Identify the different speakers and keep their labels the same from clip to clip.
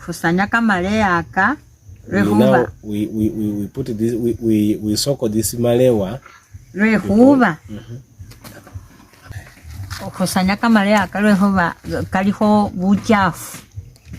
Speaker 1: Kusanya kamalewa aka.
Speaker 2: Now we put this, we soak this malewa.
Speaker 1: Rehuba. Kusanya kamalewa aka rehuba kaliho buchafu.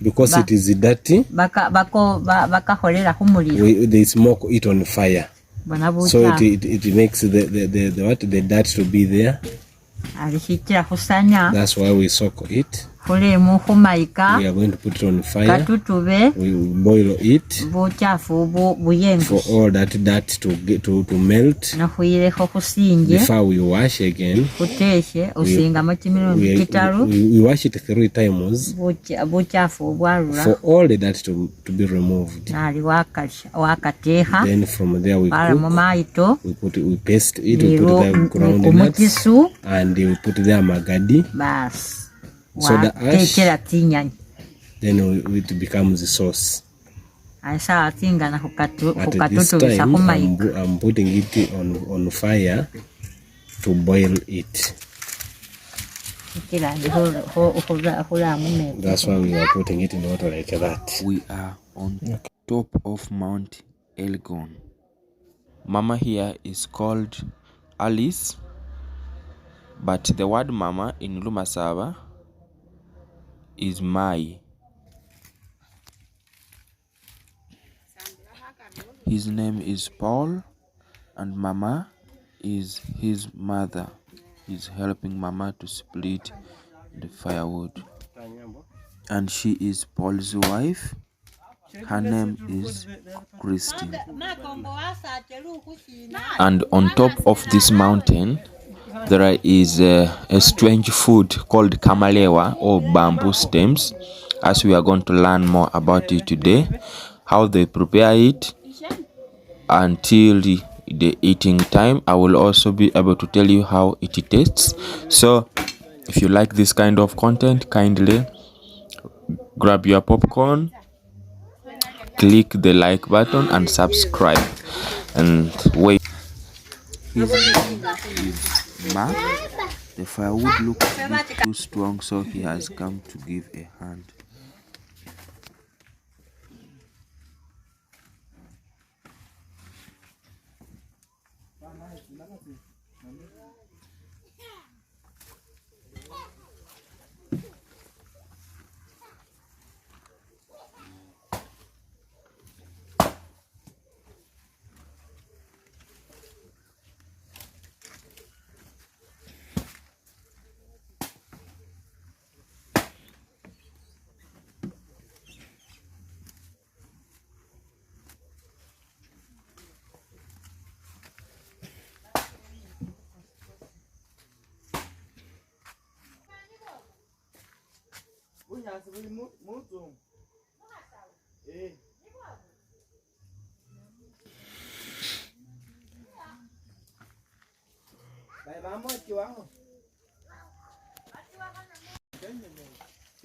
Speaker 2: Because it is dirty.
Speaker 1: Baka holera humuliro.
Speaker 2: They smoke it on fire. So it makes the dirt to be there. That's why we soak it. We are going to put it on fire. We boil it for all that dirt to melt. Before we wash again, we wash it 3 times for all the dirt to be removed. Then from there we cook. We paste it. We put the groundnuts and we put there magadi. Soda ash, then it becomes the sauce. At this time, I'm putting it on fire to boil it. That's why we are putting it in water like that.
Speaker 3: We are on top of Mount Elgon. Mama here is called Alice, but the word mama in Lumasaba is Mai. His name is Paul and Mama is his mother. He's helping Mama to split the firewood. And she is Paul's wife. Her name is Christine. And on top of this mountain there is a strange food called Kamalewa or bamboo stems, as we are going to learn more about it today, how they prepare it until the eating time. I will also be able to tell you how it tastes. So if you like this kind of content, kindly grab your popcorn, click the like button and subscribe and wait. His name is Mark. The firewood looks a bit too strong, so he has come to give a hand.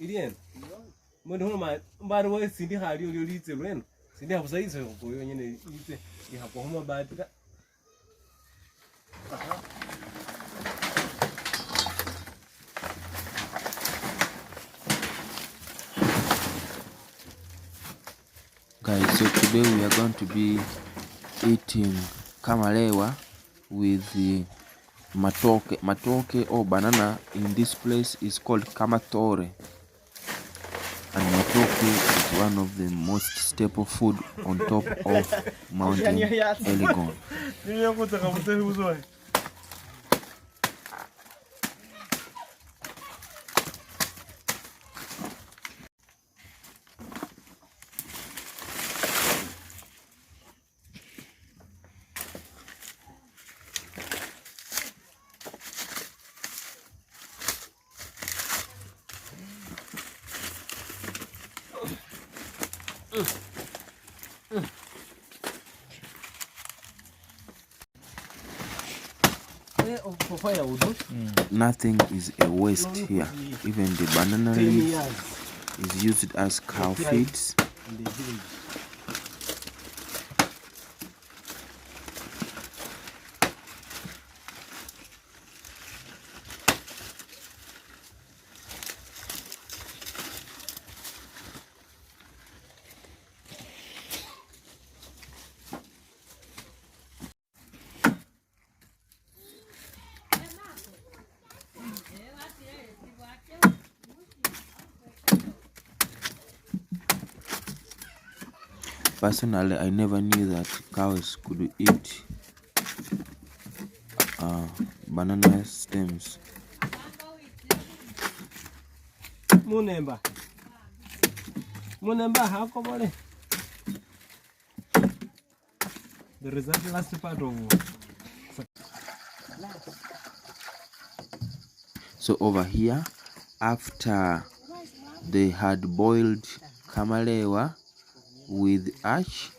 Speaker 2: Irian, Monoma, by the way, Cindy had you lead the rain. Cindy has said so for you. You have home about that.
Speaker 3: Guys, so today we are going to be eating Kamalewa with the matoke or banana. In this place is called kamatore, and matoke is one of the most staple food on top of Mountain Elgon. Nothing is a waste here. Even the banana leaf is used as cow feeds. Personally, I never knew that cows could eat banana stems.
Speaker 2: Munemba, how come on? The result last part of.
Speaker 3: So over here, after they had boiled kamalewa with ash,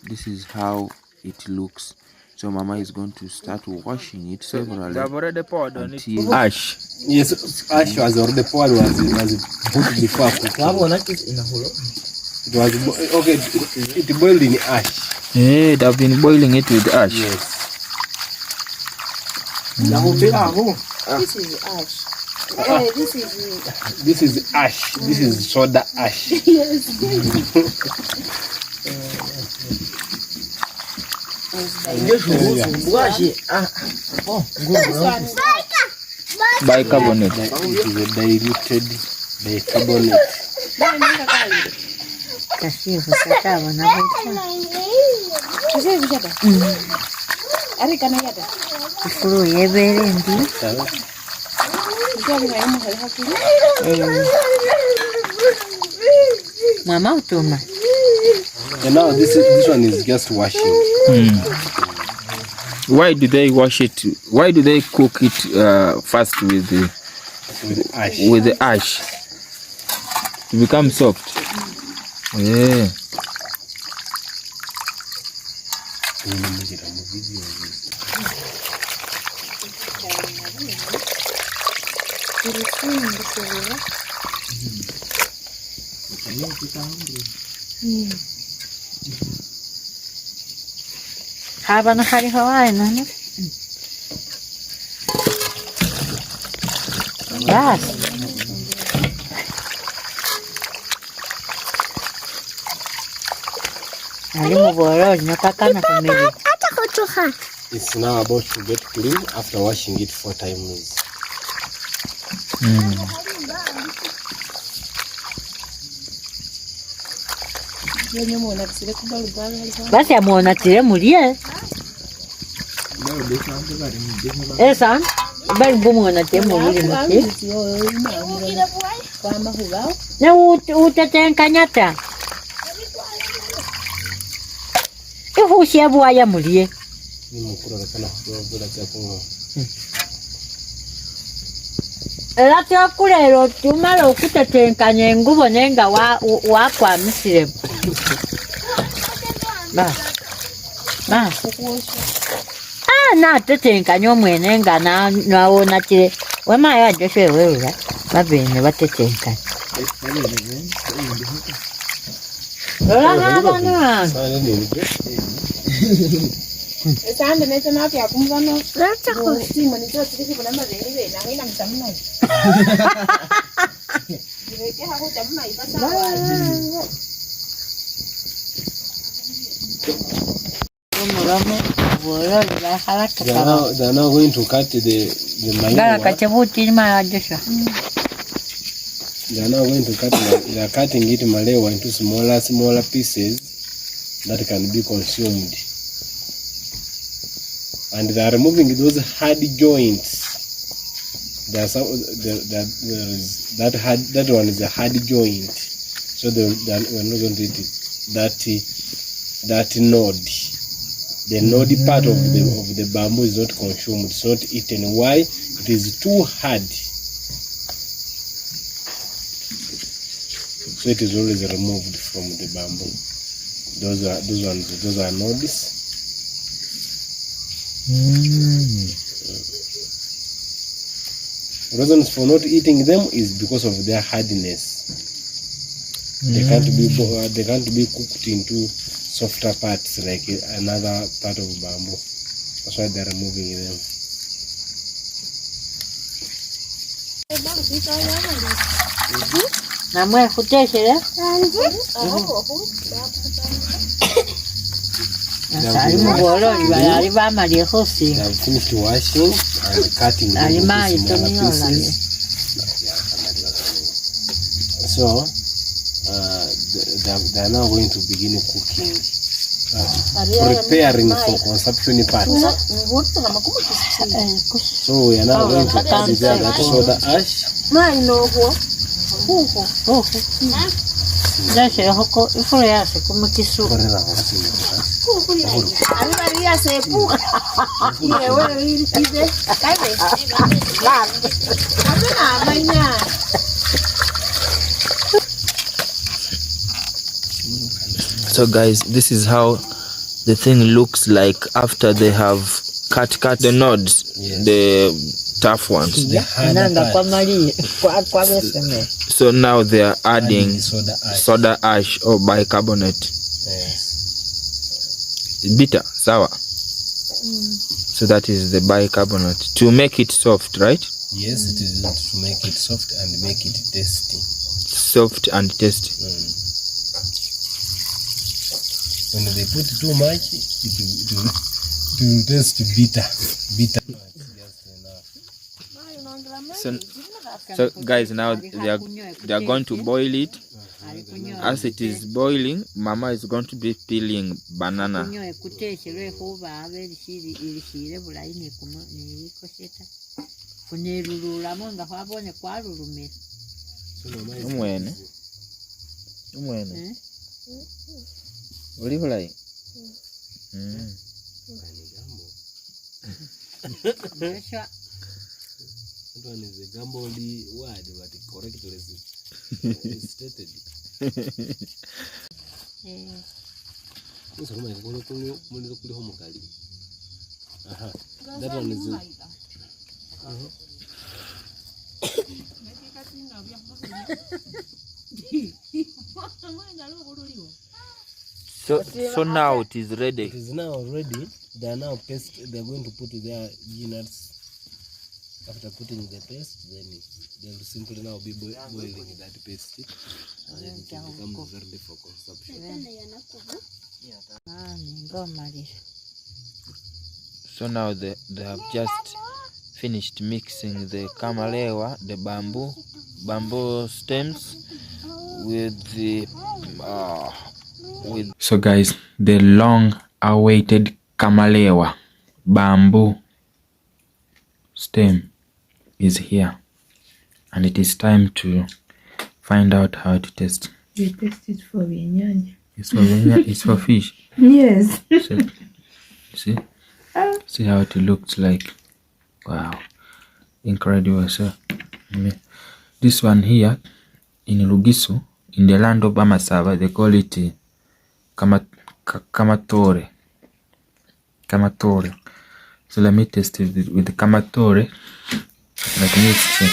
Speaker 3: this is how it looks. So Mama is going to start washing it severally.
Speaker 4: They have already poured on it.
Speaker 3: Ash.
Speaker 2: Yes, ash was already poured, was put before. It was okay. It boiled in ash.
Speaker 4: Yeah, they have been boiling it with ash.
Speaker 2: Yes.
Speaker 5: This is ash.
Speaker 2: This is ash. This is soda ash.
Speaker 5: Yes.
Speaker 4: Bicarbonate.
Speaker 2: It is a diluted bicarbonate.
Speaker 1: Mama utuma.
Speaker 2: And now this one is just washing.
Speaker 4: Why do they wash it? Why do they cook it first with
Speaker 2: Ash.
Speaker 4: the ash to become soft? Yeah.
Speaker 1: Haba na kari hawaii na no. Bas. Ali muboro nakakana kumeli.
Speaker 2: It's now about to get clean after washing it 4 times.
Speaker 1: Basi amuona tire mulie. San, bari bumuona tire mulie mulie. Na utatenkanyata. Ihushia buaya mulie. Era kulero tumala okutetenkanya engubo nenga wakwamisire. Na tetenkanya omwene nga nawona kire wemayo ajoshe wewe babene batetenkanya.
Speaker 5: Esande nete napi akumvano. Simo nitotiri kubona mabeni bena ngina mtamna. Direke hako tamna ibasa.
Speaker 2: They are now going to cut the malewa. They are now going to cut. They are cutting it malewa into smaller pieces that can be consumed. And they are removing those hard joints. There are some that one is a hard joint, so we're not going to eat it. That node, the node part of the bamboo is not consumed. It's not eaten. Why? It is too hard. So it is always removed from the bamboo. Those are nodes. Reasons for not eating them is because of their hardness. They can't be cooked into softer parts like another part of bamboo. That's why they're removing them.
Speaker 1: Namwe kuteshere?
Speaker 2: They have finished washing and cutting them into smaller pieces. So they are now going to begin cooking, preparing for consumption part. So we are now going to add there that soda ash.
Speaker 3: So guys, this is how the thing looks like after they have cut the nodes, the tough ones. So now they are adding soda ash or bicarbonate. Bitter, sour. So that is the bicarbonate to make it soft, right?
Speaker 2: Yes, it is to make it soft and make it tasty.
Speaker 3: Soft and tasty.
Speaker 2: When they put too much, it will taste bitter.
Speaker 3: So guys, now they are going to boil it. As it is boiling, Mama is going to be peeling banana.
Speaker 2: That one is a gambly word, but correctly stated. That one is
Speaker 3: so now it is ready.
Speaker 2: It is now ready. They are now paste. They are going to put their peanuts. After putting the paste, then they will simply now be boiling that paste, and then it will become ready for consumption.
Speaker 3: So now they have just finished mixing the kamalewa, the bamboo stems, with the So guys, the long awaited kamalewa bamboo stem is here, and it is time to find out how to taste.
Speaker 6: We taste it for biryani.
Speaker 3: It's for fish.
Speaker 6: Yes.
Speaker 3: So, see how it looks like. Wow, incredible. So this one here in Rugisu, in the land of Amasava, they call it kamatore. So let me test it with the kamatore. Let me check.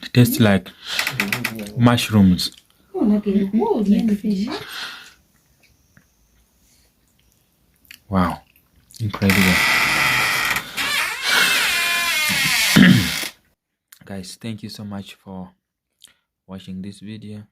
Speaker 3: It tastes like mushrooms. Wow, incredible. Guys, thank you so much for watching this video.